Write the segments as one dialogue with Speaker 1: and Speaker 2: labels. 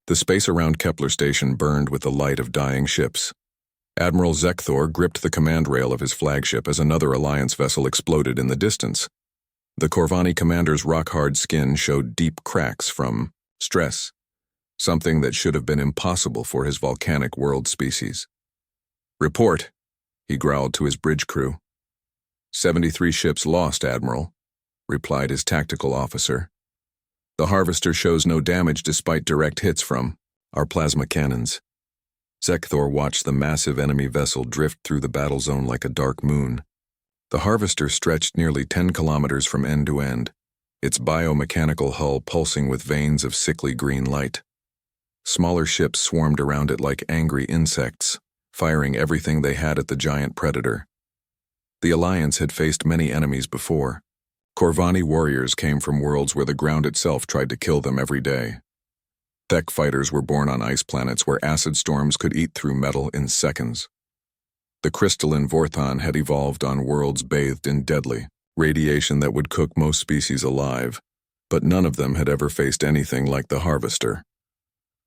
Speaker 1: The space around Kepler Station burned with the light of dying ships. Admiral Zekthor gripped the command rail of his flagship as another Alliance vessel exploded in the distance. The Corvani commander's rock-hard skin showed deep cracks from stress, something that should have been impossible for his volcanic world species. "Report," he growled to his bridge crew. 73 ships lost, Admiral," replied his tactical officer. "The Harvester shows no damage despite direct hits from our plasma cannons." Zekthor watched the massive enemy vessel drift through the battle zone like a dark moon. The Harvester stretched nearly 10 kilometers from end to end, its biomechanical hull pulsing with veins of sickly green light. Smaller ships swarmed around it like angry insects, firing everything they had at the giant predator. The Alliance had faced many enemies before. Corvani warriors came from worlds where the ground itself tried to kill them every day. Thek fighters were born on ice planets where acid storms could eat through metal in seconds. The crystalline Vorthon had evolved on worlds bathed in deadly radiation that would cook most species alive, but none of them had ever faced anything like the Harvester.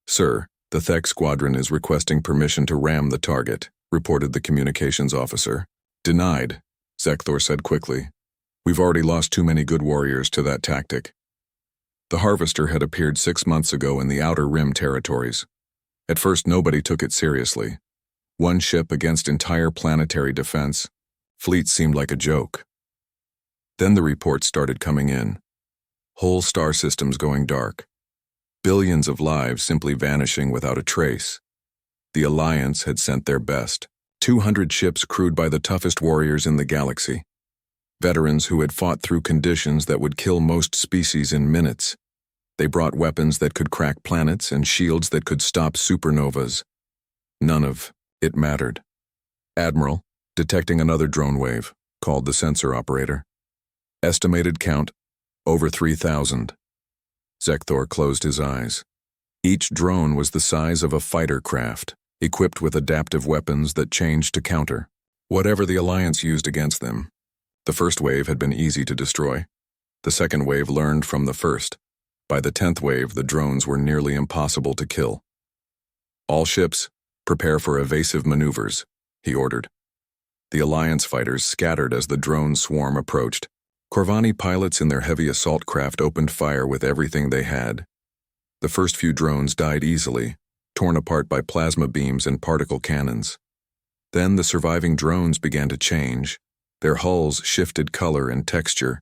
Speaker 1: "Sir, the Thek squadron is requesting permission to ram the target," reported the communications officer. "Denied," Zekthor said quickly. "We've already lost too many good warriors to that tactic." The Harvester had appeared 6 months ago in the Outer Rim territories. At first nobody took it seriously. One ship against entire planetary defense. Fleet seemed like a joke. Then the reports started coming in. Whole star systems going dark. Billions of lives simply vanishing without a trace. The Alliance had sent their best. 200 ships crewed by the toughest warriors in the galaxy. Veterans who had fought through conditions that would kill most species in minutes. They brought weapons that could crack planets and shields that could stop supernovas. None of it mattered. "Admiral, detecting another drone wave," called the sensor operator. "Estimated count, over 3,000. Zekthor closed his eyes. Each drone was the size of a fighter craft, equipped with adaptive weapons that changed to counter whatever the Alliance used against them. The first wave had been easy to destroy. The second wave learned from the first. By the 10th wave, the drones were nearly impossible to kill. "All ships, prepare for evasive maneuvers," he ordered. The Alliance fighters scattered as the drone swarm approached. Corvani pilots in their heavy assault craft opened fire with everything they had. The first few drones died easily, torn apart by plasma beams and particle cannons. Then the surviving drones began to change. Their hulls shifted color and texture,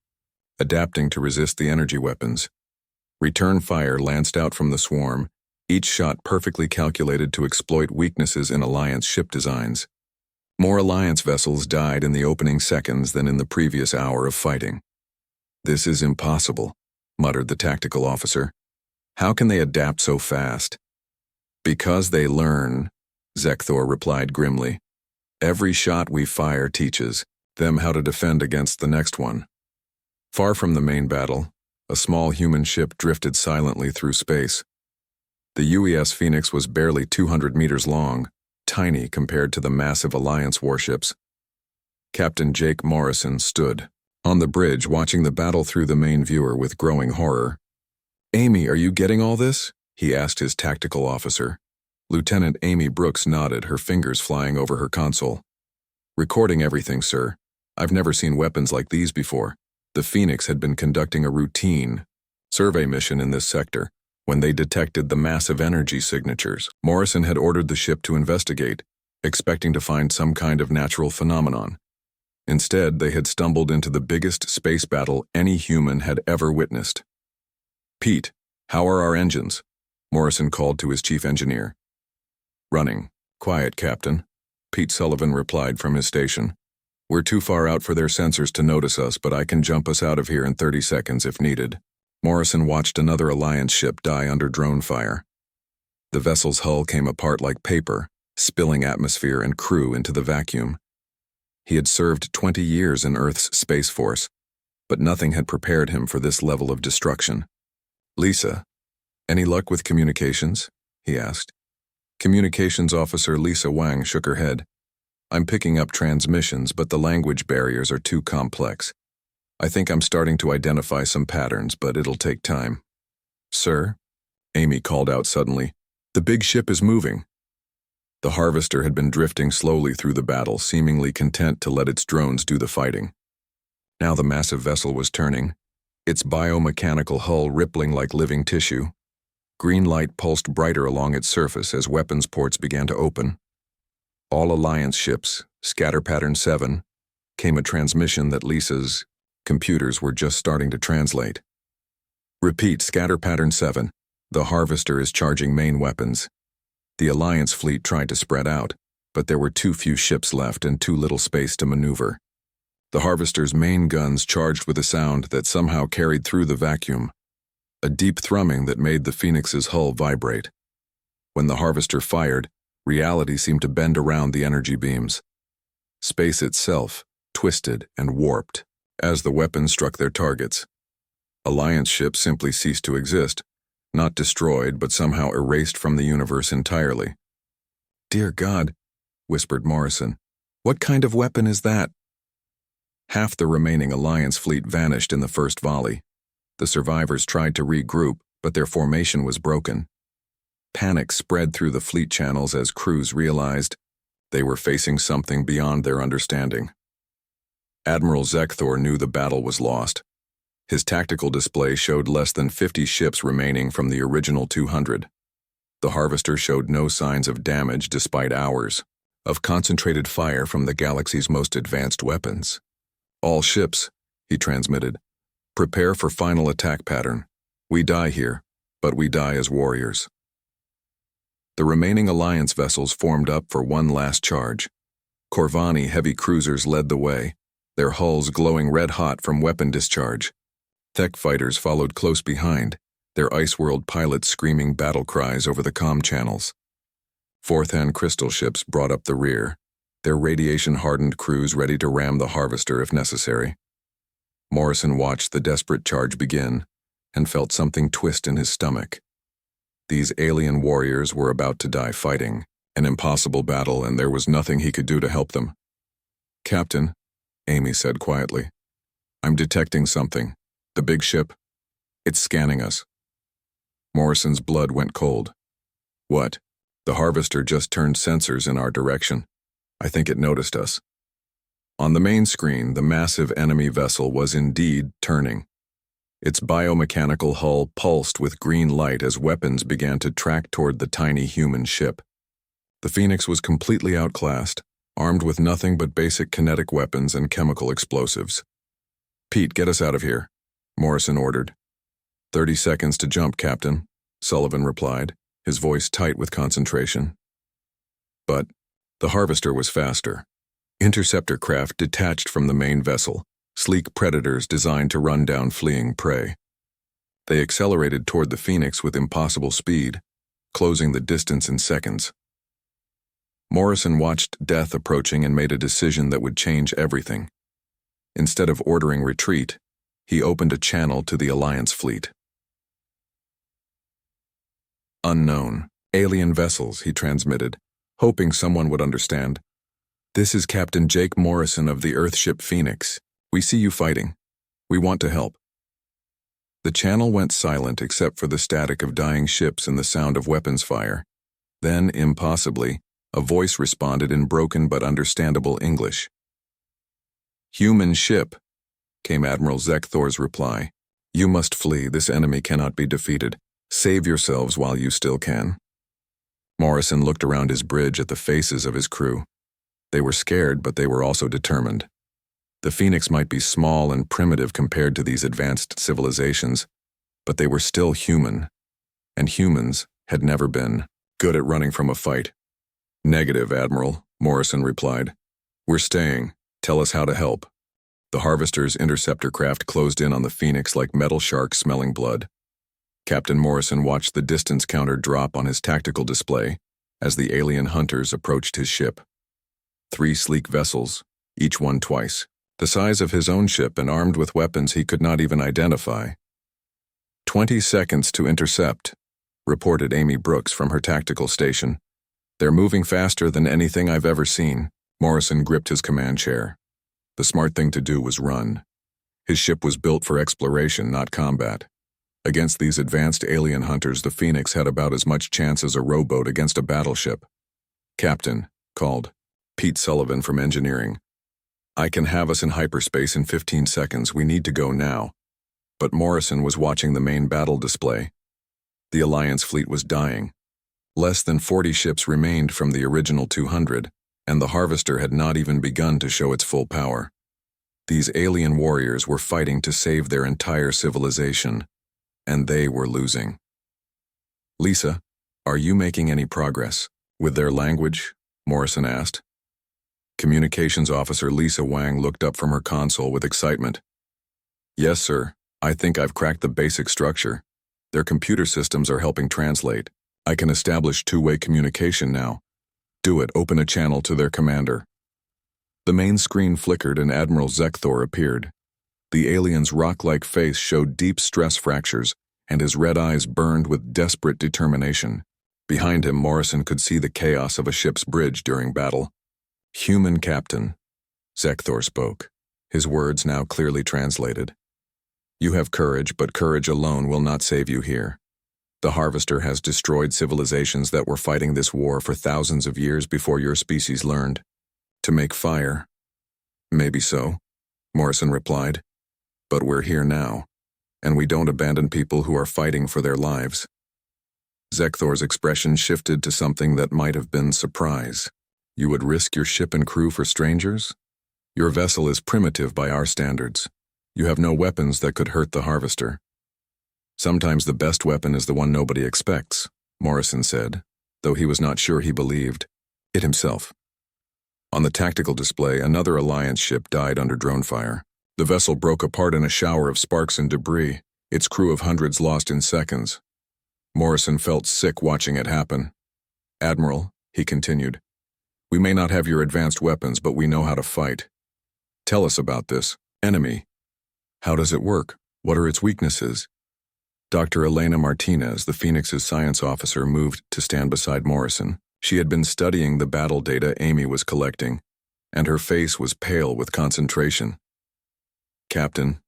Speaker 1: adapting to resist the energy weapons. Return fire lanced out from the swarm, each shot perfectly calculated to exploit weaknesses in Alliance ship designs. More Alliance vessels died in the opening seconds than in the previous hour of fighting. "This is impossible," muttered the tactical officer. "How can they adapt so fast?" "Because they learn," Zekthor replied grimly. "Every shot we fire teaches them how to defend against the next one." Far from the main battle, a small human ship drifted silently through space. The UES Phoenix was barely 200 meters long, tiny compared to the massive Alliance warships. Captain Jake Morrison stood on the bridge watching the battle through the main viewer with growing horror. "Amy, are you getting all this?" he asked his tactical officer. Lieutenant Amy Brooks nodded, her fingers flying over her console. "Recording everything, sir. I've never seen weapons like these before." The Phoenix had been conducting a routine survey mission in this sector when they detected the massive energy signatures. Morrison had ordered the ship to investigate, expecting to find some kind of natural phenomenon. Instead, they had stumbled into the biggest space battle any human had ever witnessed. "Pete, how are our engines?" Morrison called to his chief engineer. "Running. Quiet, Captain," Pete Sullivan replied from his station. "We're too far out for their sensors to notice us, but I can jump us out of here in 30 seconds if needed." Morrison watched another Alliance ship die under drone fire. The vessel's hull came apart like paper, spilling atmosphere and crew into the vacuum. He had served 20 years in Earth's Space Force, but nothing had prepared him for this level of destruction. "Lisa, any luck with communications?" he asked. Communications Officer Lisa Wang shook her head. "I'm picking up transmissions, but the language barriers are too complex. I think I'm starting to identify some patterns, but it'll take time." "Sir?" Amy called out suddenly. The big ship is moving. The Harvester had been drifting slowly through the battle, seemingly content to let its drones do the fighting. Now the massive vessel was turning, its biomechanical hull rippling like living tissue. Green light pulsed brighter along its surface as weapons ports began to open. All Alliance ships, Scatter Pattern 7, came a transmission that Lisa's computers were just starting to translate. Repeat, Scatter Pattern 7. The Harvester is charging main weapons. The Alliance fleet tried to spread out, but there were too few ships left and too little space to maneuver. The Harvester's main guns charged with a sound that somehow carried through the vacuum, a deep thrumming that made the Phoenix's hull vibrate. When the Harvester fired, reality seemed to bend around the energy beams. Space itself twisted and warped as the weapons struck their targets. Alliance ships simply ceased to exist, not destroyed but somehow erased from the universe entirely. "Dear God," whispered Morrison, "what kind of weapon is that?" Half the remaining Alliance fleet vanished in the first volley. The survivors tried to regroup, but their formation was broken. Panic spread through the fleet channels as crews realized they were facing something beyond their understanding. Admiral Zekthor knew the battle was lost. His tactical display showed less than 50 ships remaining from the original 200. The Harvester showed no signs of damage despite hours of concentrated fire from the galaxy's most advanced weapons. "All ships," he transmitted, "prepare for final attack pattern. We die here, but we die as warriors." The remaining Alliance vessels formed up for one last charge. Corvani heavy cruisers led the way, their hulls glowing red-hot from weapon discharge. Tech fighters followed close behind, their Iceworld pilots screaming battle cries over the comm channels. Fourth-hand crystal ships brought up the rear, their radiation-hardened crews ready to ram the Harvester if necessary. Morrison watched the desperate charge begin and felt something twist in his stomach. These alien warriors were about to die fighting, an impossible battle, and there was nothing he could do to help them. "Captain," Amy said quietly, "I'm detecting something. The big ship, it's scanning us." Morrison's blood went cold. "What?" "The Harvester just turned sensors in our direction. I think it noticed us." On the main screen, the massive enemy vessel was indeed turning. Its biomechanical hull pulsed with green light as weapons began to track toward the tiny human ship. The Phoenix was completely outclassed, armed with nothing but basic kinetic weapons and chemical explosives. "Pete, get us out of here," Morrison ordered. 30 seconds to jump, Captain," Sullivan replied, his voice tight with concentration. But the Harvester was faster. Interceptor craft detached from the main vessel, sleek predators designed to run down fleeing prey. They accelerated toward the Phoenix with impossible speed, closing the distance in seconds. Morrison watched death approaching and made a decision that would change everything. Instead of ordering retreat, he opened a channel to the Alliance fleet. "Unknown. Alien vessels," he transmitted, hoping someone would understand. "This is Captain Jake Morrison of the Earthship Phoenix. We see you fighting. We want to help." The channel went silent except for the static of dying ships and the sound of weapons fire. Then, impossibly, a voice responded in broken but understandable English. "Human ship," came Admiral Zekthor's reply. "You must flee. This enemy cannot be defeated. Save yourselves while you still can." Morrison looked around his bridge at the faces of his crew. They were scared, but they were also determined. The Phoenix might be small and primitive compared to these advanced civilizations, but they were still human, and humans had never been good at running from a fight. "Negative, Admiral," Morrison replied. "We're staying. Tell us how to help." The Harvester's interceptor craft closed in on the Phoenix like metal sharks smelling blood. Captain Morrison watched the distance counter drop on his tactical display as the alien hunters approached his ship. 3 sleek vessels, each one twice the size of his own ship and armed with weapons he could not even identify. 20 seconds to intercept," reported Amy Brooks from her tactical station. "They're moving faster than anything I've ever seen." Morrison gripped his command chair. The smart thing to do was run. His ship was built for exploration, not combat. Against these advanced alien hunters, the Phoenix had about as much chance as a rowboat against a battleship. "Captain," called Pete Sullivan from engineering. "I can have us in hyperspace in 15 seconds. We need to go now." But Morrison was watching the main battle display. The Alliance fleet was dying. Less than 40 ships remained from the original 200, and the Harvester had not even begun to show its full power. These alien warriors were fighting to save their entire civilization, and they were losing. "Lisa, are you making any progress with their language?" Morrison asked. Communications Officer Lisa Wang looked up from her console with excitement. "Yes, sir. I think I've cracked the basic structure. Their computer systems are helping translate. I can establish two-way communication now." "Do it. Open a channel to their commander." The main screen flickered and Admiral Zekthor appeared. The alien's rock-like face showed deep stress fractures, and his red eyes burned with desperate determination. Behind him, Morrison could see the chaos of a ship's bridge during battle. "Human captain," Zekthor spoke, his words now clearly translated. "You have courage, but courage alone will not save you here. The Harvester has destroyed civilizations that were fighting this war for thousands of years before your species learned to make fire." "Maybe so," Morrison replied. "But we're here now, and we don't abandon people who are fighting for their lives." Zekthor's expression shifted to something that might have been surprise. "You would risk your ship and crew for strangers? Your vessel is primitive by our standards. You have no weapons that could hurt the Harvester." "Sometimes the best weapon is the one nobody expects," Morrison said, though he was not sure he believed it himself. On the tactical display, another Alliance ship died under drone fire. The vessel broke apart in a shower of sparks and debris, its crew of hundreds lost in seconds. Morrison felt sick watching it happen. "Admiral," he continued, "we may not have your advanced weapons, but we know how to fight. Tell us about this enemy. How does it work? What are its weaknesses?" Dr. Elena Martinez, the Phoenix's science officer, moved to stand beside Morrison. She had been studying the battle data Amy was collecting, and her face was pale with concentration. "Captain,"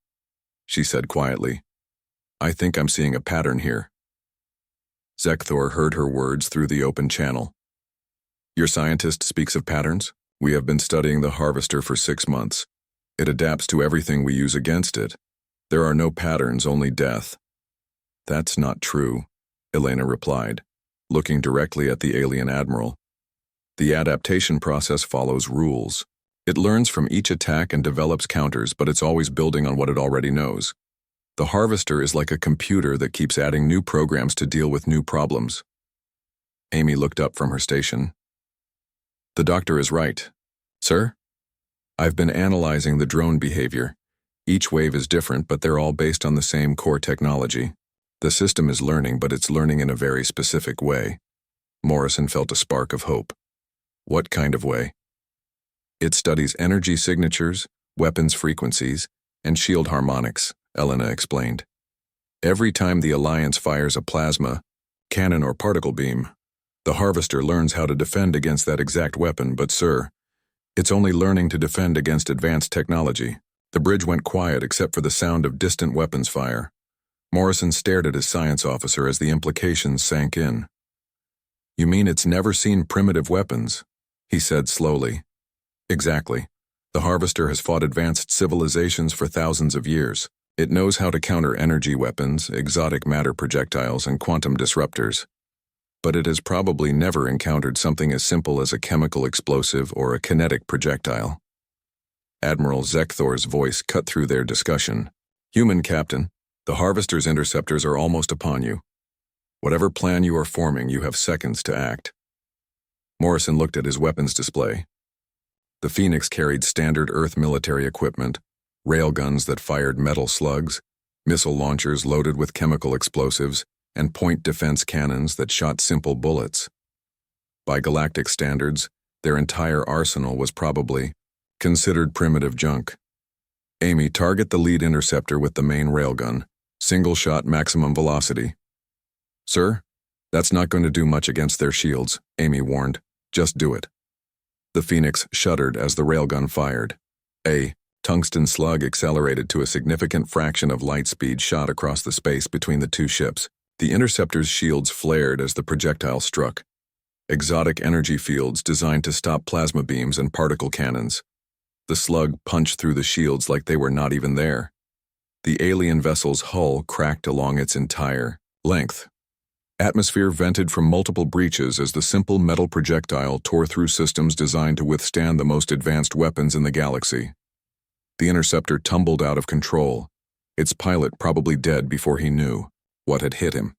Speaker 1: she said quietly, "I think I'm seeing a pattern here." Zekthor heard her words through the open channel. "Your scientist speaks of patterns? We have been studying the Harvester for 6 months. It adapts to everything we use against it. There are no patterns, only death." "That's not true," Elena replied, looking directly at the alien admiral. "The adaptation process follows rules. It learns from each attack and develops counters, but it's always building on what it already knows. The Harvester is like a computer that keeps adding new programs to deal with new problems." Amy looked up from her station. "The doctor is right." "Sir?" "I've been analyzing the drone behavior. Each wave is different, but they're all based on the same core technology. The system is learning, but it's learning in a very specific way." Morrison felt a spark of hope. "What kind of way?" "It studies energy signatures, weapons frequencies, and shield harmonics," Elena explained. "Every time the Alliance fires a plasma, cannon or particle beam, the Harvester learns how to defend against that exact weapon, but sir, it's only learning to defend against advanced technology." The bridge went quiet except for the sound of distant weapons fire. Morrison stared at his science officer as the implications sank in. "You mean it's never seen primitive weapons?" he said slowly. "Exactly. The Harvester has fought advanced civilizations for thousands of years. It knows how to counter energy weapons, exotic matter projectiles, and quantum disruptors. But it has probably never encountered something as simple as a chemical explosive or a kinetic projectile." Admiral Zekthor's voice cut through their discussion. "Human captain, the Harvester's interceptors are almost upon you. Whatever plan you are forming, you have seconds to act." Morrison looked at his weapons display. The Phoenix carried standard Earth military equipment, railguns that fired metal slugs, missile launchers loaded with chemical explosives, and point defense cannons that shot simple bullets. By galactic standards, their entire arsenal was probably considered primitive junk. "Amy, target the lead interceptor with the main railgun. Single shot, maximum velocity." "Sir, that's not going to do much against their shields," Amy warned. "Just do it." The Phoenix shuddered as the railgun fired. Tungsten slug accelerated to a significant fraction of light speed shot across the space between the two ships. The interceptor's shields flared as the projectile struck. Exotic energy fields designed to stop plasma beams and particle cannons. The slug punched through the shields like they were not even there. The alien vessel's hull cracked along its entire length. Atmosphere vented from multiple breaches as the simple metal projectile tore through systems designed to withstand the most advanced weapons in the galaxy. The interceptor tumbled out of control, its pilot probably dead before he knew what had hit him.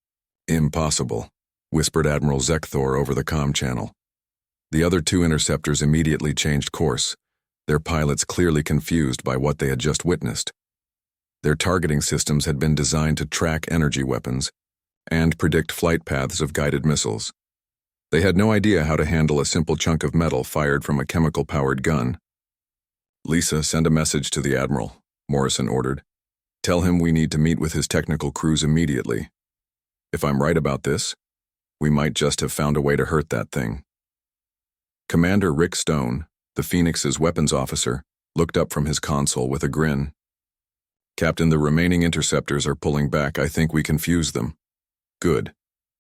Speaker 1: "Impossible," whispered Admiral Zekthor over the comm channel. The other two interceptors immediately changed course, their pilots clearly confused by what they had just witnessed. Their targeting systems had been designed to track energy weapons and predict flight paths of guided missiles. They had no idea how to handle a simple chunk of metal fired from a chemical-powered gun. "Lisa, send a message to the Admiral," Morrison ordered. "Tell him we need to meet with his technical crews immediately. If I'm right about this, we might just have found a way to hurt that thing." Commander Rick Stone, the Phoenix's weapons officer, looked up from his console with a grin. "Captain, the remaining interceptors are pulling back. I think we confused them." "Good.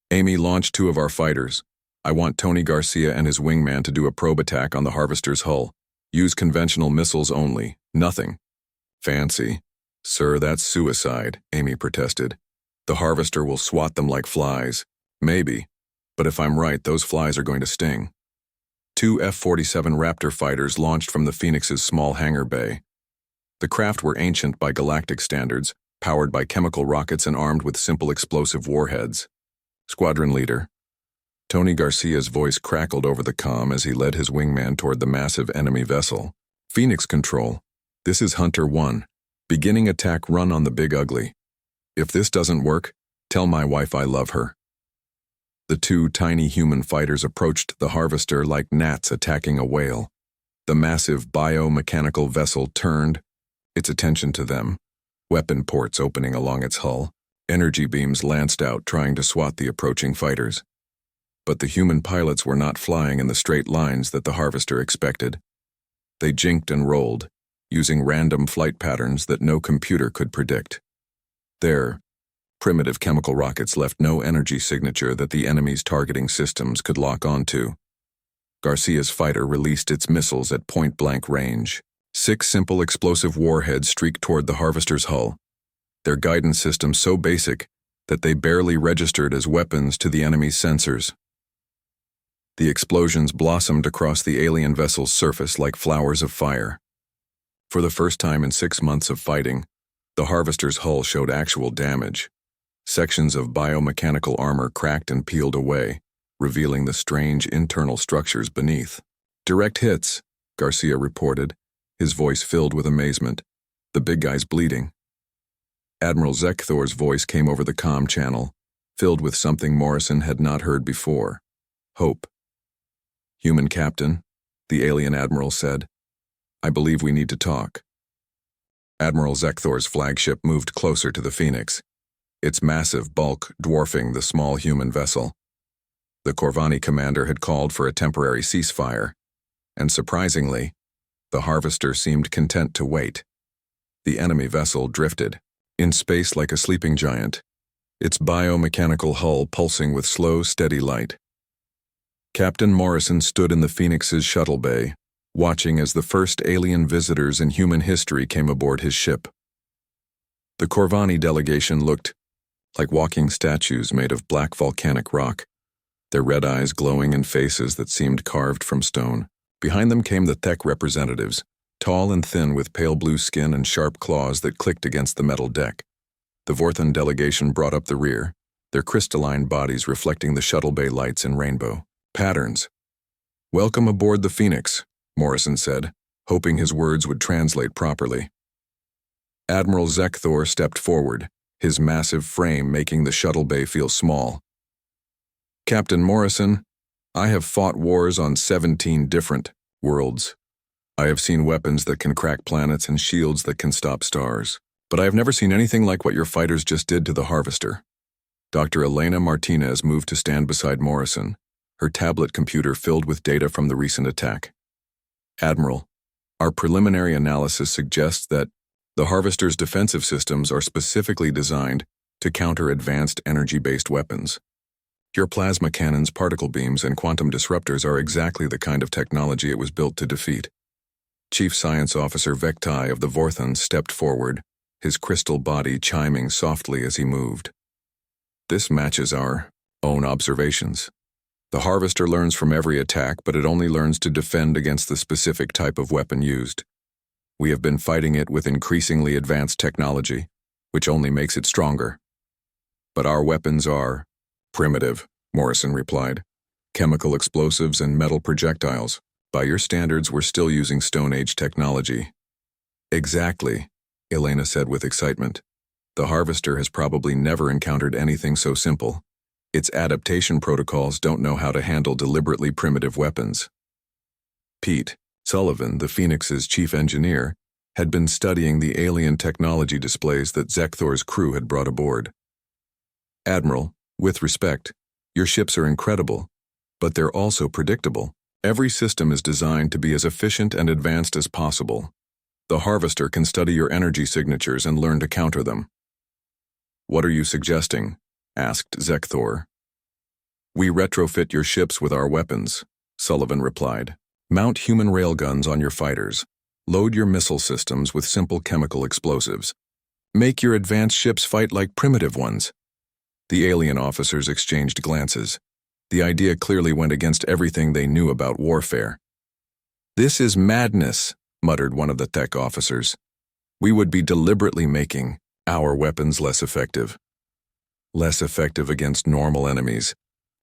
Speaker 1: Amy, launch 2 of our fighters. I want Tony Garcia and his wingman to do a probe attack on the Harvester's hull. Use conventional missiles only. Nothing." "Fancy. Sir, that's suicide," Amy protested. "The Harvester will swat them like flies." "Maybe. But if I'm right, those flies are going to sting." 2 F-47 Raptor fighters launched from the Phoenix's small hangar bay. The craft were ancient by galactic standards, powered by chemical rockets and armed with simple explosive warheads. "Squadron leader." Tony Garcia's voice crackled over the comm as he led his wingman toward the massive enemy vessel. "Phoenix Control, this is Hunter 1. Beginning attack run on the Big Ugly. If this doesn't work, tell my wife I love her." The 2 tiny human fighters approached the Harvester like gnats attacking a whale. The massive biomechanical vessel turned, its attention to them, weapon ports opening along its hull. Energy beams lanced out trying to swat the approaching fighters. But the human pilots were not flying in the straight lines that the Harvester expected. They jinked and rolled, using random flight patterns that no computer could predict. Their primitive chemical rockets left no energy signature that the enemy's targeting systems could lock onto. Garcia's fighter released its missiles at point-blank range. 6 simple explosive warheads streaked toward the Harvester's hull, their guidance system so basic that they barely registered as weapons to the enemy's sensors. The explosions blossomed across the alien vessel's surface like flowers of fire. For the first time in 6 months of fighting, the Harvester's hull showed actual damage. Sections of biomechanical armor cracked and peeled away, revealing the strange internal structures beneath. "Direct hits," Garcia reported, his voice filled with amazement. "The big guy's bleeding." Admiral Zekthor's voice came over the comm channel, filled with something Morrison had not heard before. Hope. "Human captain," the alien admiral said. "I believe we need to talk." Admiral Zekthor's flagship moved closer to the Phoenix, its massive bulk dwarfing the small human vessel. The Corvani commander had called for a temporary ceasefire, and surprisingly, the Harvester seemed content to wait. The enemy vessel drifted, in space like a sleeping giant, its biomechanical hull pulsing with slow, steady light. Captain Morrison stood in the Phoenix's shuttle bay, watching as the first alien visitors in human history came aboard his ship. The Corvani delegation looked like walking statues made of black volcanic rock, their red eyes glowing in faces that seemed carved from stone. Behind them came the Thek representatives, tall and thin with pale blue skin and sharp claws that clicked against the metal deck. The Vorthon delegation brought up the rear, their crystalline bodies reflecting the shuttle bay lights in rainbow patterns. "Welcome aboard the Phoenix," Morrison said, hoping his words would translate properly. Admiral Zekthor stepped forward, his massive frame making the shuttle bay feel small. "Captain Morrison, I have fought wars on 17 different worlds. I have seen weapons that can crack planets and shields that can stop stars. But I have never seen anything like what your fighters just did to the Harvester." Dr. Elena Martinez moved to stand beside Morrison, her tablet computer filled with data from the recent attack. "Admiral, Our preliminary analysis suggests that the Harvester's defensive systems are specifically designed to counter advanced energy-based weapons. Your plasma cannons, particle beams, and quantum disruptors are exactly the kind of technology it was built to defeat. Chief Science Officer Vektai of the Vorthons stepped forward, his crystal body chiming softly as he moved. This matches our own observations. The Harvester learns from every attack, but it only learns to defend against the specific type of weapon used. We have been fighting it with increasingly advanced technology, which only makes it stronger. But our weapons are primitive, Morrison replied. Chemical explosives and metal projectiles. By your standards, we're still using Stone Age technology. Exactly, Elena said with excitement. The Harvester has probably never encountered anything so simple. Its adaptation protocols don't know how to handle deliberately primitive weapons. Pete Sullivan, the Phoenix's chief engineer, had been studying the alien technology displays that Zekthor's crew had brought aboard. Admiral, with respect, your ships are incredible, but they're also predictable. Every system is designed to be as efficient and advanced as possible. The Harvester can study your energy signatures and learn to counter them. What are you suggesting? Asked Zekthor. We retrofit your ships with our weapons, Sullivan replied. Mount human railguns on your fighters. Load your missile systems with simple chemical explosives. Make your advanced ships fight like primitive ones. The alien officers exchanged glances. The idea clearly went against everything they knew about warfare. This is madness, muttered one of the tech officers. We would be deliberately making our weapons less effective. Less effective against normal enemies,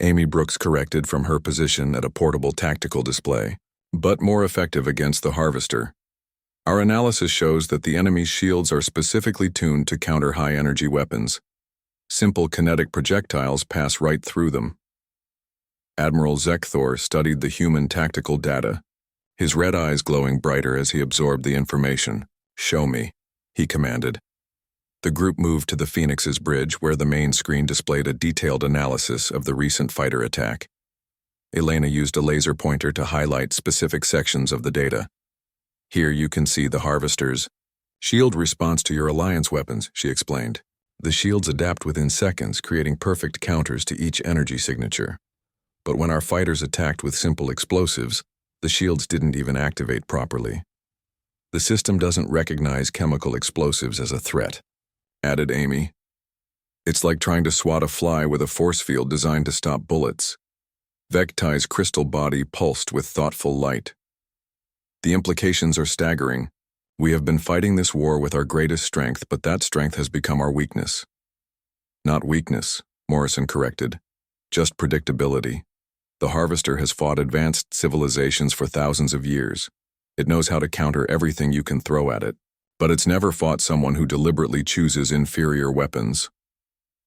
Speaker 1: Amy Brooks corrected from her position at a portable tactical display, but more effective against the Harvester. Our analysis shows that the enemy's shields are specifically tuned to counter high-energy weapons. Simple kinetic projectiles pass right through them. Admiral Zekthor studied the human tactical data, his red eyes glowing brighter as he absorbed the information. Show me, he commanded. The group moved to the Phoenix's bridge, where the main screen displayed a detailed analysis of the recent fighter attack. Elena used a laser pointer to highlight specific sections of the data. Here you can see the Harvester's shield response to your alliance weapons, she explained. The shields adapt within seconds, creating perfect counters to each energy signature. But when our fighters attacked with simple explosives, the shields didn't even activate properly. The system doesn't recognize chemical explosives as a threat, added Amy. It's like trying to swat a fly with a force field designed to stop bullets. Vektai's crystal body pulsed with thoughtful light. The implications are staggering. We have been fighting this war with our greatest strength, but that strength has become our weakness. Not weakness, Morrison corrected. Just predictability. The Harvester has fought advanced civilizations for thousands of years. It knows how to counter everything you can throw at it, but it's never fought someone who deliberately chooses inferior weapons.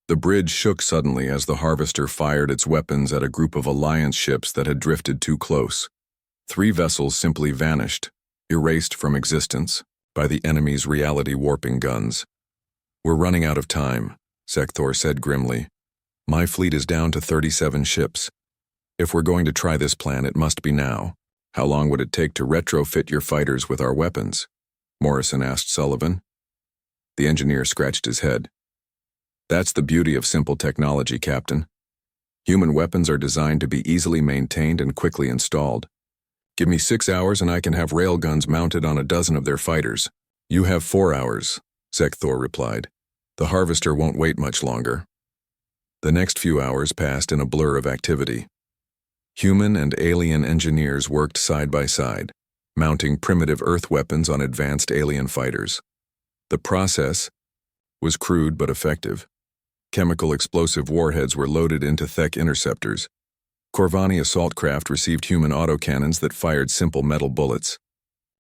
Speaker 1: The bridge shook suddenly as the Harvester fired its weapons at a group of Alliance ships that had drifted too close. 3 vessels simply vanished, erased from existence by the enemy's reality-warping guns. We're running out of time, Zekthor said grimly. My fleet is down to 37 ships. If we're going to try this plan, it must be now. How long would it take to retrofit your fighters with our weapons? Morrison asked Sullivan. The engineer scratched his head. That's the beauty of simple technology, Captain. Human weapons are designed to be easily maintained and quickly installed. Give me 6 hours and I can have railguns mounted on a dozen of their fighters. You have 4 hours, Zekthor replied. The Harvester won't wait much longer. The next few hours passed in a blur of activity. Human and alien engineers worked side by side, mounting primitive Earth weapons on advanced alien fighters. The process was crude but effective. Chemical explosive warheads were loaded into Thek interceptors. Corvani assault craft received human autocannons that fired simple metal bullets.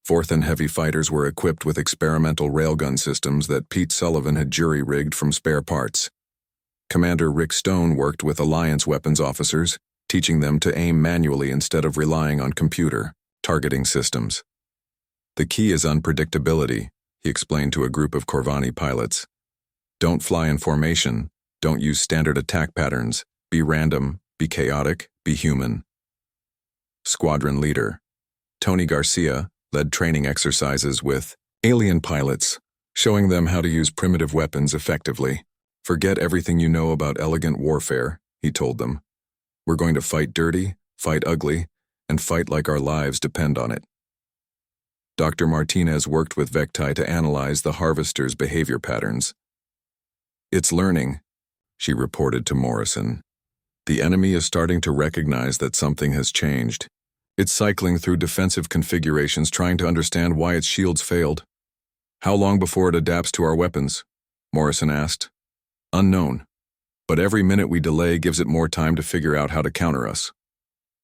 Speaker 1: Vorthon heavy fighters were equipped with experimental railgun systems that Pete Sullivan had jury-rigged from spare parts. Commander Rick Stone worked with Alliance weapons officers, teaching them to aim manually instead of relying on computer targeting systems. The key is unpredictability, he explained to a group of Corvani pilots. Don't fly in formation, don't use standard attack patterns, be random, be chaotic, be human. Squadron leader. Tony Garcia, led training exercises with alien pilots, showing them how to use primitive weapons effectively. "Forget everything you know about elegant warfare," he told them. "We're going to fight dirty, fight ugly, and fight like our lives depend on it." Dr. Martinez worked with Vecti to analyze the harvester's behavior patterns. "It's learning," she reported to Morrison. "The enemy is starting to recognize that something has changed. It's cycling through defensive configurations trying to understand why its shields failed." "How long before it adapts to our weapons?" Morrison asked. "Unknown. But every minute we delay gives it more time to figure out how to counter us."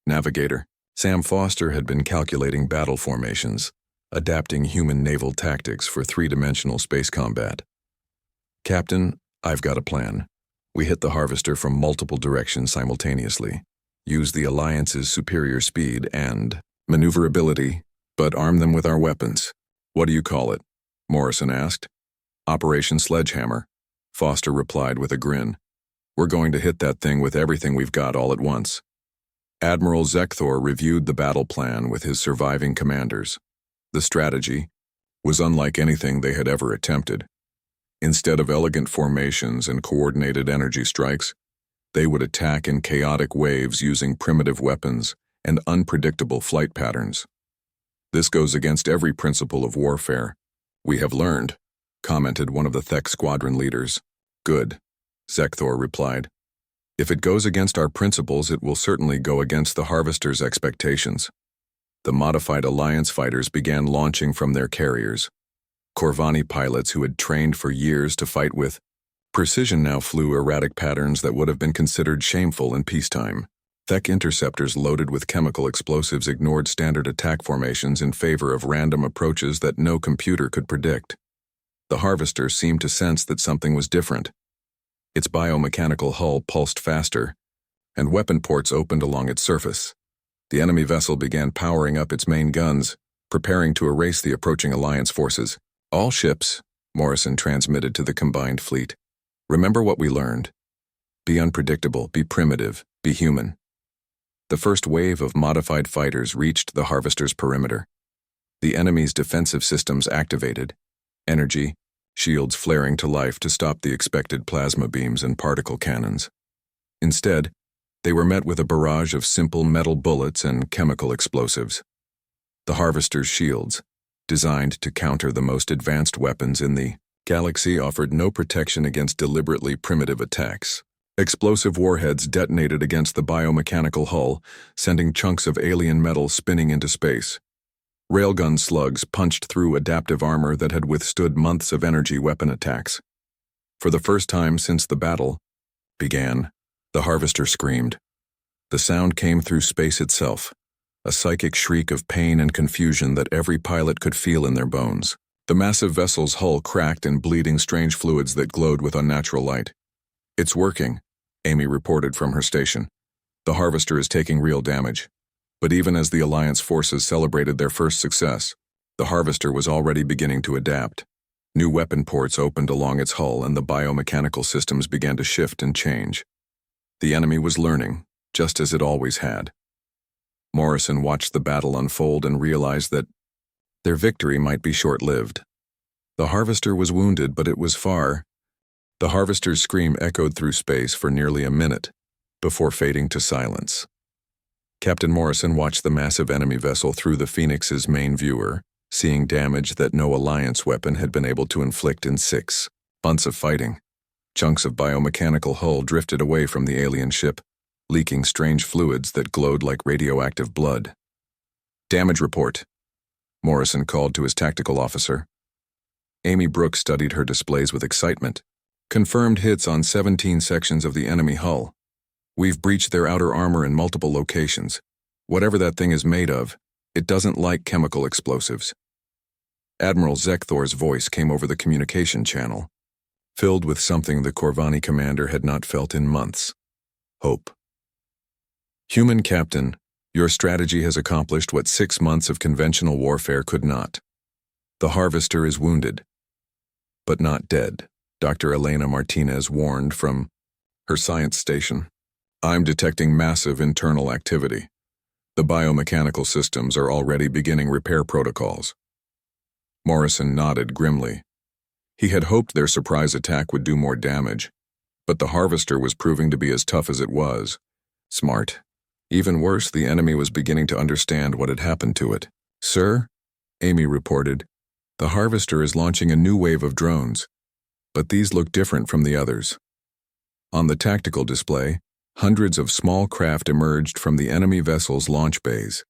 Speaker 1: Navigator Sam Foster had been calculating battle formations, adapting human naval tactics for three-dimensional space combat. "Captain, I've got a plan. We hit the harvester from multiple directions simultaneously, use the Alliance's superior speed and maneuverability, but arm them with our weapons." "What do you call it?" Morrison asked. "Operation Sledgehammer," Foster replied with a grin. "We're going to hit that thing with everything we've got all at once." Admiral Zekthor reviewed the battle plan with his surviving commanders. The strategy was unlike anything they had ever attempted. Instead of elegant formations and coordinated energy strikes, they would attack in chaotic waves using primitive weapons and unpredictable flight patterns. "This goes against every principle of warfare we have learned," commented one of the Thek squadron leaders. "Good," Zekthor replied. "If it goes against our principles, it will certainly go against the harvester's expectations." The modified Alliance fighters began launching from their carriers. Corvani pilots who had trained for years to fight with precision now flew erratic patterns that would have been considered shameful in peacetime. Thek interceptors loaded with chemical explosives ignored standard attack formations in favor of random approaches that no computer could predict. The harvester seemed to sense that something was different. Its biomechanical hull pulsed faster, and weapon ports opened along its surface. The enemy vessel began powering up its main guns, preparing to erase the approaching Alliance forces. "All ships," Morrison transmitted to the combined fleet. "Remember what we learned. Be unpredictable, be primitive, be human." The first wave of modified fighters reached the harvester's perimeter. The enemy's defensive systems activated, energy, shields flaring to life to stop the expected plasma beams and particle cannons. Instead, they were met with a barrage of simple metal bullets and chemical explosives. The harvester's shields, designed to counter the most advanced weapons in the galaxy, offered no protection against deliberately primitive attacks. Explosive warheads detonated against the biomechanical hull, sending chunks of alien metal spinning into space. Railgun slugs punched through adaptive armor that had withstood months of energy weapon attacks. For the first time since the battle began, the harvester screamed. The sound came through space itself, a psychic shriek of pain and confusion that every pilot could feel in their bones. The massive vessel's hull cracked and bleeding strange fluids that glowed with unnatural light. "It's working," Amy reported from her station. "The harvester is taking real damage." But even as the Alliance forces celebrated their first success, the harvester was already beginning to adapt. New weapon ports opened along its hull and the biomechanical systems began to shift and change. The enemy was learning, just as it always had. Morrison watched the battle unfold and realized that their victory might be short-lived. The harvester was wounded, but it was far. The harvester's scream echoed through space for nearly a minute, before fading to silence. Captain Morrison watched the massive enemy vessel through the Phoenix's main viewer, seeing damage that no Alliance weapon had been able to inflict in 6 months of fighting. Chunks of biomechanical hull drifted away from the alien ship, leaking strange fluids that glowed like radioactive blood. "Damage report," Morrison called to his tactical officer. Amy Brooks studied her displays with excitement. "Confirmed hits on 17 sections of the enemy hull. We've breached their outer armor in multiple locations. Whatever that thing is made of, it doesn't like chemical explosives." Admiral Zekthor's voice came over the communication channel, filled with something the Corvani commander had not felt in months: hope. "Human Captain, your strategy has accomplished what 6 months of conventional warfare could not. The harvester is wounded, but not dead," Dr. Elena Martinez warned from her science station. "I'm detecting massive internal activity. The biomechanical systems are already beginning repair protocols. Morrison nodded grimly. He had hoped their surprise attack would do more damage, but the Harvester was proving to be as tough as it was. Smart. Even worse, the enemy was beginning to understand what had happened to it. "Sir," Amy reported, "the Harvester is launching a new wave of drones, but these look different from the others." On the tactical display, hundreds of small craft emerged from the enemy vessel's launch bays.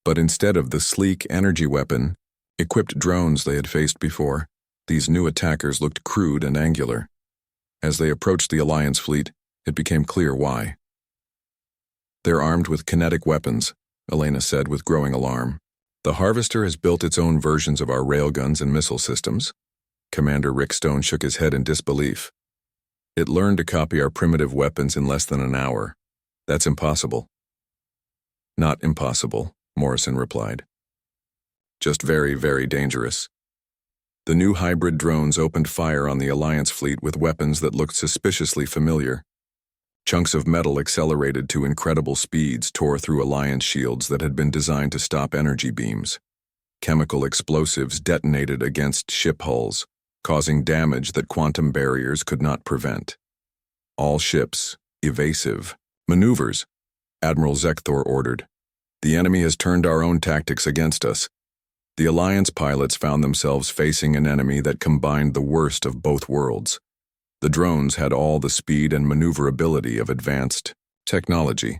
Speaker 1: But instead of the sleek energy weapon-equipped drones they had faced before, these new attackers looked crude and angular. As they approached the Alliance fleet, it became clear why. "They're armed with kinetic weapons," Elena said with growing alarm. "The Harvester has built its own versions of our railguns and missile systems." Commander Rick Stone shook his head in disbelief. "It learned to copy our primitive weapons in less than an hour. That's impossible." "Not impossible," Morrison replied. "Just very, very dangerous." The new hybrid drones opened fire on the Alliance fleet with weapons that looked suspiciously familiar. Chunks of metal accelerated to incredible speeds tore through Alliance shields that had been designed to stop energy beams. Chemical explosives detonated against ship hulls, causing damage that quantum barriers could not prevent. "All ships, evasive. Maneuvers," Admiral Zekthor ordered. "The enemy has turned our own tactics against us." The Alliance pilots found themselves facing an enemy that combined the worst of both worlds. The drones had all the speed and maneuverability of advanced technology,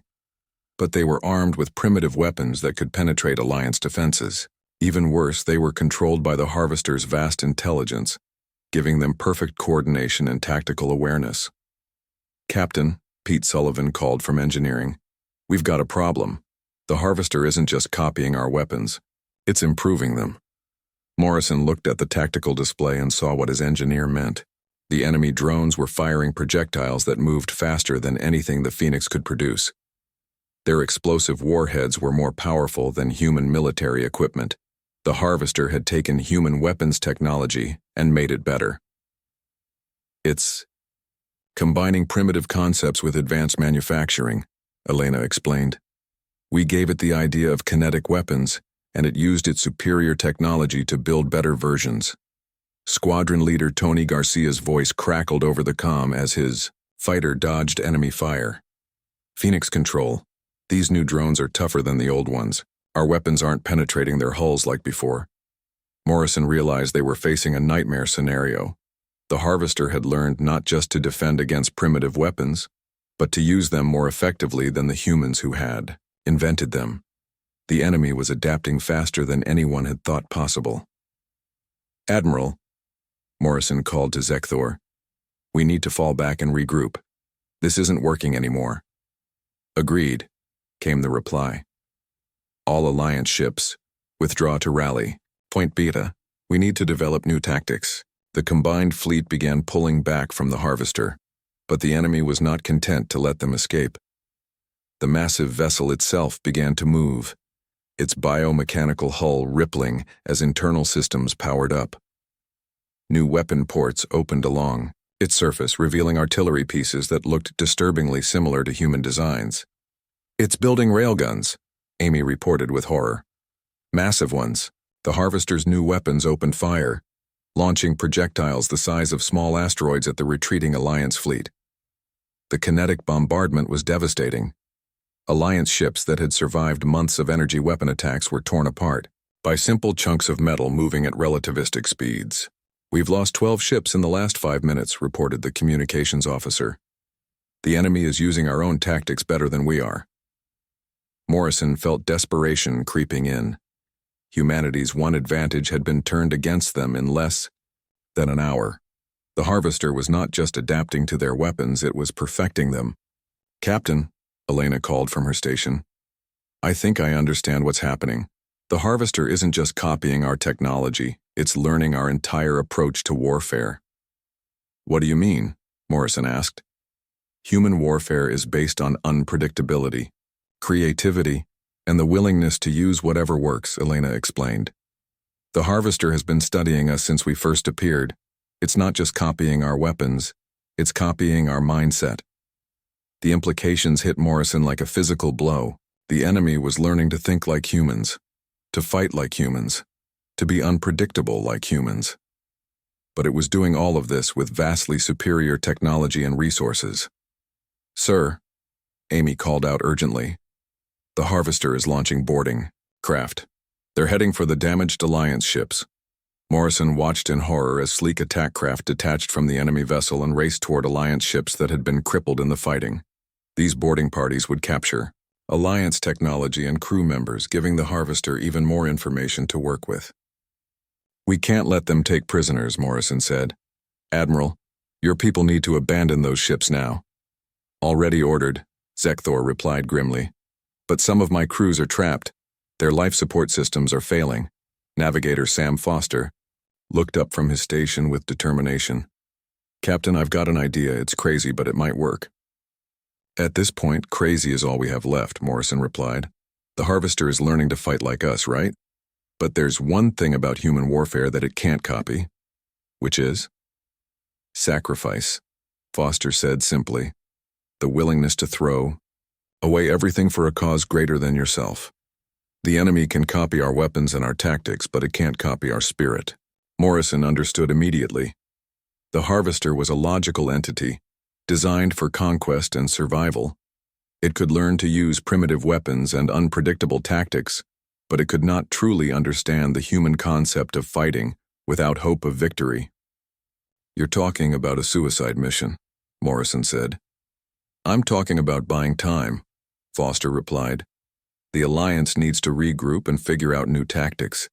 Speaker 1: but they were armed with primitive weapons that could penetrate Alliance defenses. Even worse, they were controlled by the Harvester's vast intelligence, giving them perfect coordination and tactical awareness. "Captain," Pete Sullivan called from engineering, "we've got a problem. The Harvester isn't just copying our weapons, it's improving them." Morrison looked at the tactical display and saw what his engineer meant. The enemy drones were firing projectiles that moved faster than anything the Phoenix could produce. Their explosive warheads were more powerful than human military equipment. The Harvester had taken human weapons technology and made it better. "It's combining primitive concepts with advanced manufacturing," Elena explained. "We gave it the idea of kinetic weapons, and it used its superior technology to build better versions." Squadron leader Tony Garcia's voice crackled over the comm as his fighter dodged enemy fire. "Phoenix Control, these new drones are tougher than the old ones. Our weapons aren't penetrating their hulls like before." Morrison realized they were facing a nightmare scenario. The Harvester had learned not just to defend against primitive weapons, but to use them more effectively than the humans who had invented them. The enemy was adapting faster than anyone had thought possible. "Admiral," Morrison called to Zekthor, "we need to fall back and regroup. This isn't working anymore." "Agreed," came the reply. "All Alliance ships, withdraw to rally. Point Beta, we need to develop new tactics." The combined fleet began pulling back from the Harvester, but the enemy was not content to let them escape. The massive vessel itself began to move, its biomechanical hull rippling as internal systems powered up. New weapon ports opened along its surface, revealing artillery pieces that looked disturbingly similar to human designs. "It's building railguns," Amy reported with horror. "Massive ones." The Harvester's new weapons opened fire, launching projectiles the size of small asteroids at the retreating Alliance fleet. The kinetic bombardment was devastating. Alliance ships that had survived months of energy weapon attacks were torn apart by simple chunks of metal moving at relativistic speeds. "We've lost 12 ships in the last 5 minutes," reported the communications officer. "The enemy is using our own tactics better than we are." Morrison felt desperation creeping in. Humanity's one advantage had been turned against them in less than an hour. The Harvester was not just adapting to their weapons, it was perfecting them. "Captain," Elena called from her station, "I think I understand what's happening. The Harvester isn't just copying our technology, it's learning our entire approach to warfare." "What do you mean?" Morrison asked. "Human warfare is based on unpredictability, creativity, and the willingness to use whatever works," Elena explained. "The Harvester has been studying us since we first appeared. It's not just copying our weapons, it's copying our mindset." The implications hit Morrison like a physical blow. The enemy was learning to think like humans, to fight like humans, to be unpredictable like humans. But it was doing all of this with vastly superior technology and resources. "Sir," Amy called out urgently, "the Harvester is launching boarding craft. They're heading for the damaged Alliance ships." Morrison watched in horror as sleek attack craft detached from the enemy vessel and raced toward Alliance ships that had been crippled in the fighting. These boarding parties would capture Alliance technology and crew members, giving the Harvester even more information to work with. "We can't let them take prisoners," Morrison said. "Admiral, your people need to abandon those ships now." "Already ordered," Zekthor replied grimly. "But some of my crews are trapped. Their life support systems are failing." Navigator Sam Foster looked up from his station with determination. "Captain, I've got an idea. It's crazy, but it might work." "At this point, crazy is all we have left," Morrison replied. "The Harvester is learning to fight like us, right? But there's one thing about human warfare that it can't copy." "Which is?" "Sacrifice," Foster said simply. "The willingness to throw away everything for a cause greater than yourself. The enemy can copy our weapons and our tactics, but it can't copy our spirit." Morrison understood immediately. The Harvester was a logical entity, designed for conquest and survival. It could learn to use primitive weapons and unpredictable tactics, but it could not truly understand the human concept of fighting without hope of victory. "You're talking about a suicide mission," Morrison said. "I'm talking about buying time," Foster replied. "The Alliance needs to regroup and figure out new tactics.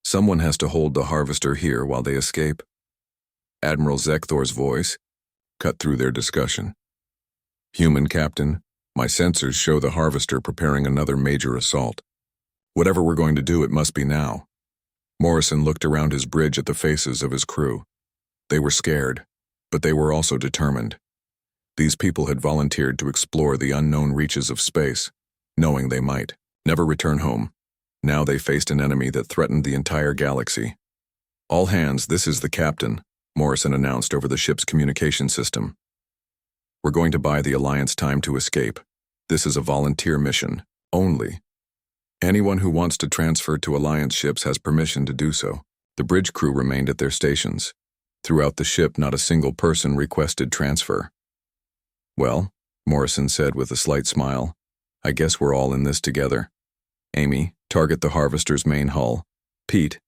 Speaker 1: Someone has to hold the Harvester here while they escape." Admiral Zekthor's voice cut through their discussion. "Human Captain, my sensors show the Harvester preparing another major assault. Whatever we're going to do, it must be now." Morrison looked around his bridge at the faces of his crew. They were scared, but they were also determined. These people had volunteered to explore the unknown reaches of space, knowing they might never return home. Now they faced an enemy that threatened the entire galaxy. "All hands, this is the captain," Morrison announced over the ship's communication system. "We're going to buy the Alliance time to escape. This is a volunteer mission, only. Anyone who wants to transfer to Alliance ships has permission to do so." The bridge crew remained at their stations. Throughout the ship, not a single person requested transfer. "Well," Morrison said with a slight smile, "I guess we're all in this together. Amy, target the Harvester's main hull. Pete,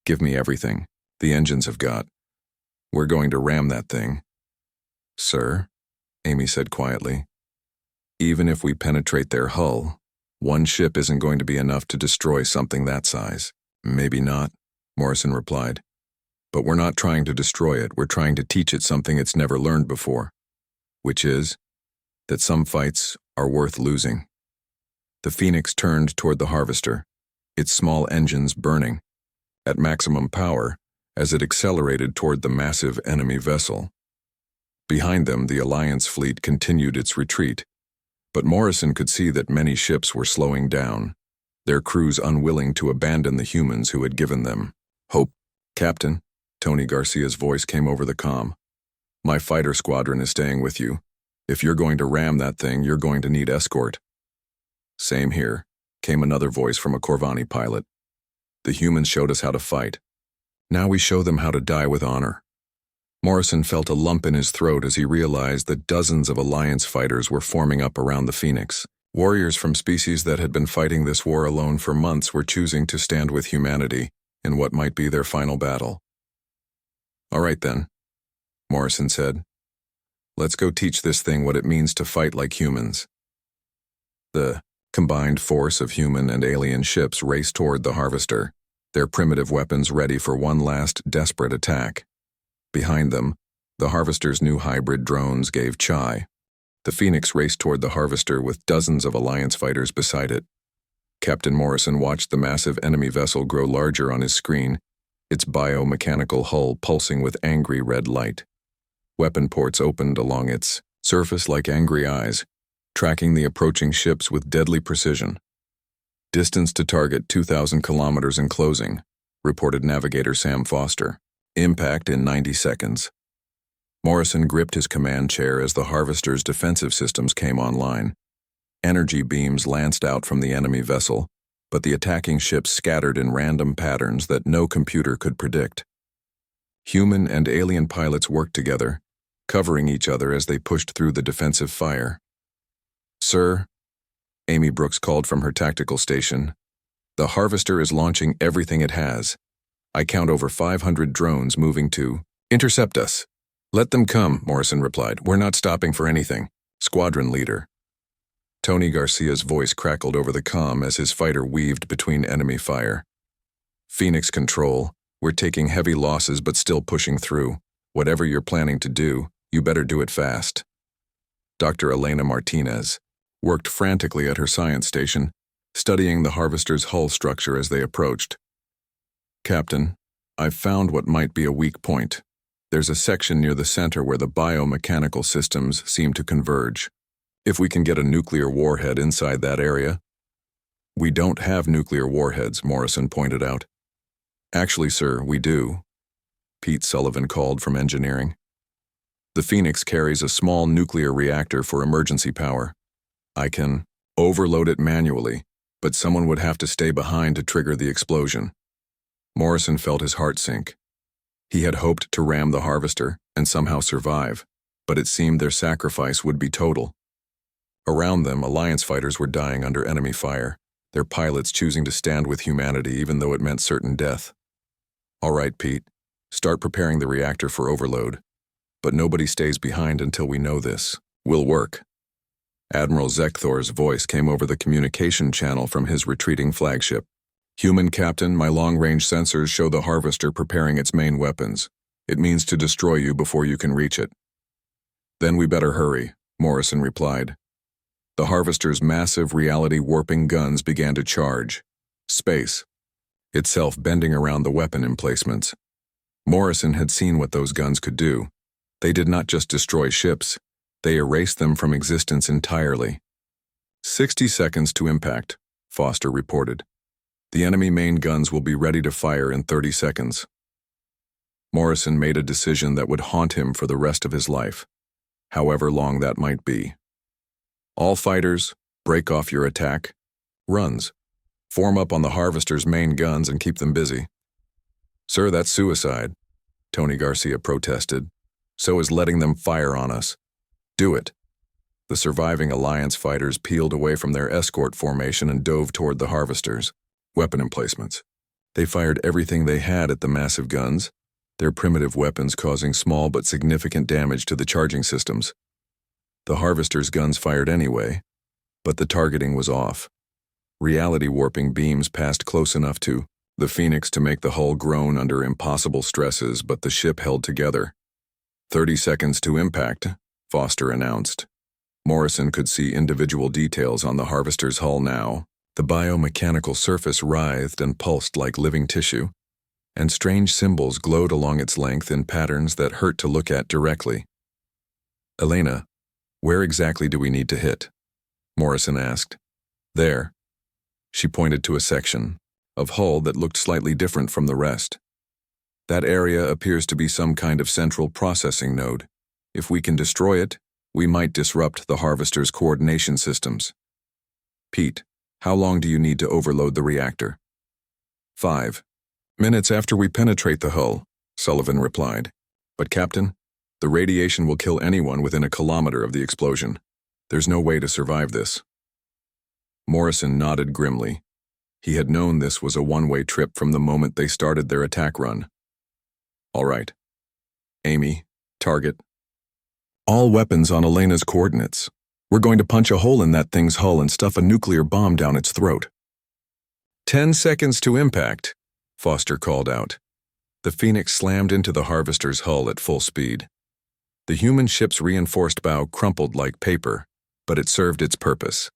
Speaker 1: give me everything the engines have got. We're going to ram that thing." "Sir," Amy said quietly, "even if we penetrate their hull, one ship isn't going to be enough to destroy something that size." "Maybe not," Morrison replied. "But we're not trying to destroy it. We're trying to teach it something it's never learned before. Which is that some fights are worth losing." The Phoenix turned toward the Harvester, its small engines burning at maximum power as it accelerated toward the massive enemy vessel. Behind them, the Alliance fleet continued its retreat, but Morrison could see that many ships were slowing down, their crews unwilling to abandon the humans who had given them hope. "Captain," Tony Garcia's voice came over the comm, "my fighter squadron is staying with you. If you're going to ram that thing, you're going to need escort." "Same here," came another voice from a Corvani pilot. "The humans showed us how to fight. Now we show them how to die with honor." Morrison felt a lump in his throat as he realized that dozens of Alliance fighters were forming up around the Phoenix. Warriors from species that had been fighting this war alone for months were choosing to stand with humanity in what might be their final battle. "All right then," Morrison said. "Let's go teach this thing what it means to fight like humans." The combined force of human and alien ships raced toward the Harvester, their primitive weapons ready for one last desperate attack. Behind them, the Harvester's new hybrid drones gave chai. The Phoenix raced toward the Harvester with dozens of Alliance fighters beside it. Captain Morrison watched the massive enemy vessel grow larger on his screen, its biomechanical hull pulsing with angry red light. Weapon ports opened along its surface like angry eyes, tracking the approaching ships with deadly precision. "Distance to target 2,000 kilometers in closing," reported Navigator Sam Foster. "Impact in 90 seconds. Morrison gripped his command chair as the Harvester's defensive systems came online. Energy beams lanced out from the enemy vessel, but the attacking ships scattered in random patterns that no computer could predict. Human and alien pilots worked together, covering each other as they pushed through the defensive fire. "Sir," Amy Brooks called from her tactical station, "the Harvester is launching everything it has. I count over 500 drones moving to intercept us." "Let them come," Morrison replied. "We're not stopping for anything." Squadron leader. Tony Garcia's voice crackled over the comm as his fighter weaved between enemy fire. "Phoenix Control, we're taking heavy losses but still pushing through. Whatever you're planning to do, you better do it fast." Dr. Elena Martinez worked frantically at her science station, studying the Harvester's hull structure as they approached. "Captain, I've found what might be a weak point. There's a section near the center where the biomechanical systems seem to converge. If we can get a nuclear warhead inside that area—" "We don't have nuclear warheads," Morrison pointed out. "Actually, sir, we do," Pete Sullivan called from engineering. "The Phoenix carries a small nuclear reactor for emergency power. I can overload it manually, but someone would have to stay behind to trigger the explosion." Morrison felt his heart sink. He had hoped to ram the Harvester and somehow survive, but it seemed their sacrifice would be total. Around them, Alliance fighters were dying under enemy fire, their pilots choosing to stand with humanity even though it meant certain death. "All right, Pete, start preparing the reactor for overload. But nobody stays behind until we know this. We'll work." Admiral Zekthor's voice came over the communication channel from his retreating flagship. "Human Captain, my long-range sensors show the Harvester preparing its main weapons. It means to destroy you before you can reach it." "Then we better hurry," Morrison replied. The Harvester's massive reality-warping guns began to charge. Space, itself bending around the weapon emplacements. Morrison had seen what those guns could do. They did not just destroy ships, they erased them from existence entirely. 60 seconds to impact, Foster reported. "The enemy main guns will be ready to fire in 30 seconds. Morrison made a decision that would haunt him for the rest of his life, however long that might be. "All fighters, break off your attack. Runs. Form up on the Harvester's main guns and keep them busy." "Sir, that's suicide," Tony Garcia protested. "So is letting them fire on us. Do it." The surviving Alliance fighters peeled away from their escort formation and dove toward the Harvesters. Weapon emplacements. They fired everything they had at the massive guns, their primitive weapons causing small but significant damage to the charging systems. The Harvester's guns fired anyway, but the targeting was off. Reality-warping beams passed close enough to the Phoenix to make the hull groan under impossible stresses, but the ship held together. 30 seconds to impact, Foster announced. Morrison could see individual details on the Harvester's hull now. The biomechanical surface writhed and pulsed like living tissue, and strange symbols glowed along its length in patterns that hurt to look at directly. "Elena, where exactly do we need to hit?" Morrison asked. "There." She pointed to a section of hull that looked slightly different from the rest. "That area appears to be some kind of central processing node. If we can destroy it, we might disrupt the Harvester's coordination systems." "Pete, how long do you need to overload the reactor?" 5 minutes after we penetrate the hull," Sullivan replied. "But Captain, the radiation will kill anyone within a kilometer of the explosion. There's no way to survive this." Morrison nodded grimly. He had known this was a one-way trip from the moment they started their attack run. "All right. Amy, target. All weapons on Elena's coordinates. We're going to punch a hole in that thing's hull and stuff a nuclear bomb down its throat." 10 seconds to impact, Foster called out. The Phoenix slammed into the Harvester's hull at full speed. The human ship's reinforced bow crumpled like paper, but it served its purpose.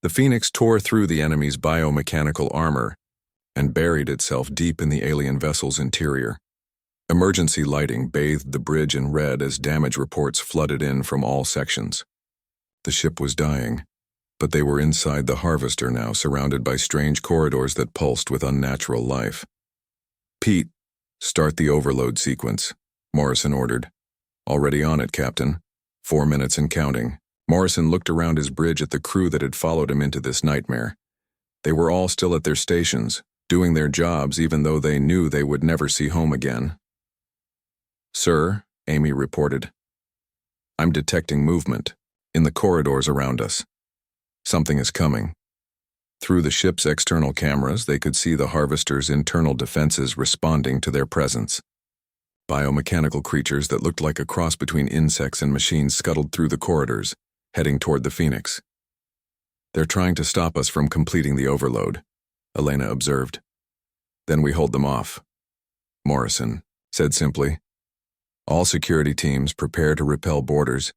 Speaker 1: The Phoenix tore through the enemy's biomechanical armor and buried itself deep in the alien vessel's interior. Emergency lighting bathed the bridge in red as damage reports flooded in from all sections. The ship was dying, but they were inside the Harvester now, surrounded by strange corridors that pulsed with unnatural life. "Pete, start the overload sequence," Morrison ordered. "Already on it, Captain. 4 minutes and counting. Morrison looked around his bridge at the crew that had followed him into this nightmare. They were all still at their stations, doing their jobs even though they knew they would never see home again. "Sir," Amy reported, "I'm detecting movement in the corridors around us. Something is coming." Through the ship's external cameras, they could see the Harvester's internal defenses responding to their presence. Biomechanical creatures that looked like a cross between insects and machines scuttled through the corridors, heading toward the Phoenix. "They're trying to stop us from completing the overload," Elena observed. "Then we hold them off," Morrison said simply. "All security teams prepare to repel boarders."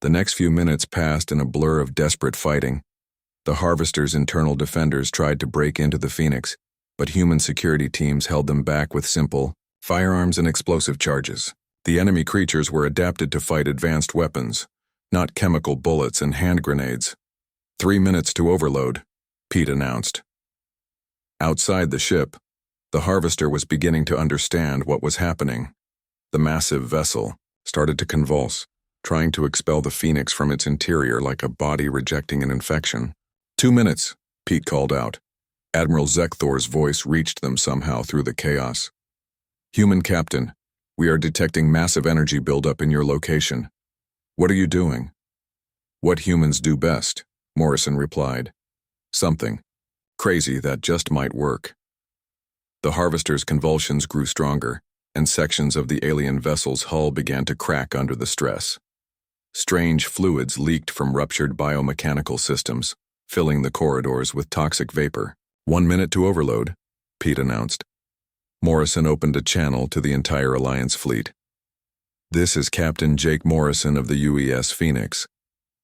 Speaker 1: The next few minutes passed in a blur of desperate fighting. The Harvester's internal defenders tried to break into the Phoenix, but human security teams held them back with simple firearms and explosive charges. The enemy creatures were adapted to fight advanced weapons, not chemical bullets and hand grenades. 3 minutes to overload, Pete announced. Outside the ship, the Harvester was beginning to understand what was happening. The massive vessel started to convulse, trying to expel the Phoenix from its interior like a body rejecting an infection. 2 minutes, Pete called out. Admiral Zekthor's voice reached them somehow through the chaos. "Human Captain, we are detecting massive energy buildup in your location. What are you doing?" "What humans do best," Morrison replied. "Something crazy that just might work." The Harvester's convulsions grew stronger, and sections of the alien vessel's hull began to crack under the stress. Strange fluids leaked from ruptured biomechanical systems, filling the corridors with toxic vapor. 1 minute to overload, Pete announced. Morrison opened a channel to the entire Alliance fleet. "This is Captain Jake Morrison of the UES Phoenix.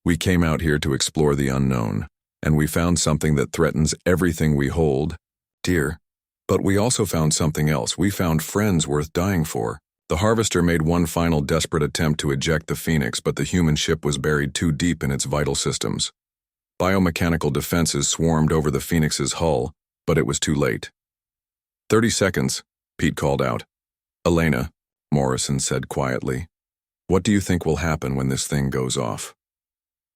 Speaker 1: We came out here to explore the unknown, and we found something that threatens everything we hold dear. But we also found something else. We found friends worth dying for." The Harvester made one final desperate attempt to eject the Phoenix, but the human ship was buried too deep in its vital systems. Biomechanical defenses swarmed over the Phoenix's hull, but it was too late. 30 seconds, Pete called out. "Elena," Morrison said quietly, "what do you think will happen when this thing goes off?"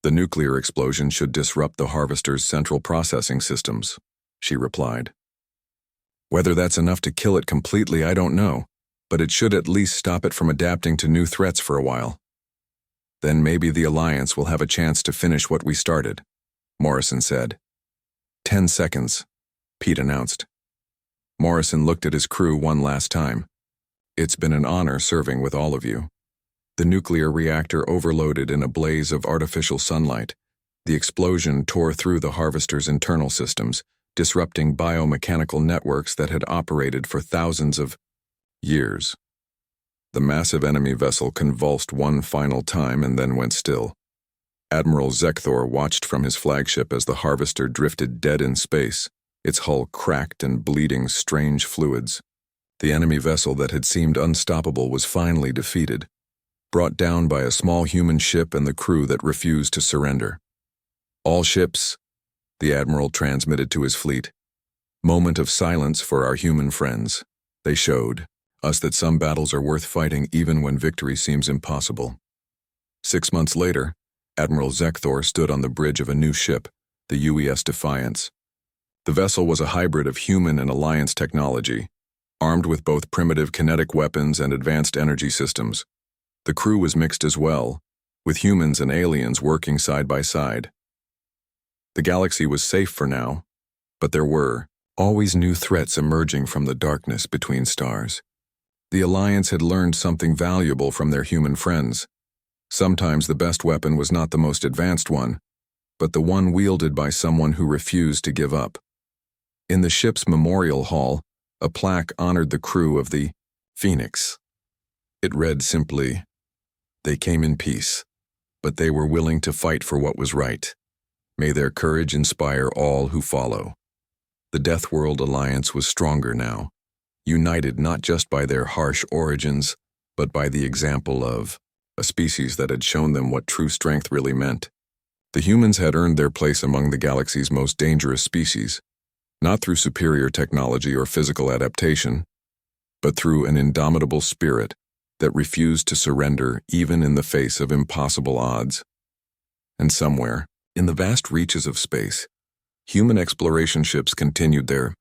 Speaker 1: "The nuclear explosion should disrupt the Harvester's central processing systems," she replied. "Whether that's enough to kill it completely, I don't know, but it should at least stop it from adapting to new threats for a while. Then maybe the Alliance will have a chance to finish what we started," Morrison said. 10 seconds, Pete announced. Morrison looked at his crew one last time. "It's been an honor serving with all of you." The nuclear reactor overloaded in a blaze of artificial sunlight. The explosion tore through the Harvester's internal systems, disrupting biomechanical networks that had operated for thousands of years. The massive enemy vessel convulsed one final time and then went still. Admiral Zekthor watched from his flagship as the Harvester drifted dead in space, its hull cracked and bleeding strange fluids. The enemy vessel that had seemed unstoppable was finally defeated, brought down by a small human ship and the crew that refused to surrender. "All ships," the Admiral transmitted to his fleet. "Moment of silence for our human friends. They showed us that some battles are worth fighting even when victory seems impossible." 6 months later, Admiral Zekthor stood on the bridge of a new ship, the UES Defiance. The vessel was a hybrid of human and Alliance technology, armed with both primitive kinetic weapons and advanced energy systems. The crew was mixed as well, with humans and aliens working side by side. The galaxy was safe for now, but there were always new threats emerging from the darkness between stars. The Alliance had learned something valuable from their human friends. Sometimes the best weapon was not the most advanced one, but the one wielded by someone who refused to give up. In the ship's memorial hall, a plaque honored the crew of the Phoenix. It read simply, "They came in peace, but they were willing to fight for what was right. May their courage inspire all who follow." The Deathworld Alliance was stronger now, united not just by their harsh origins, but by the example of a species that had shown them what true strength really meant. The humans had earned their place among the galaxy's most dangerous species, not through superior technology or physical adaptation, but through an indomitable spirit that refused to surrender even in the face of impossible odds. And somewhere, in the vast reaches of space, human exploration ships continued their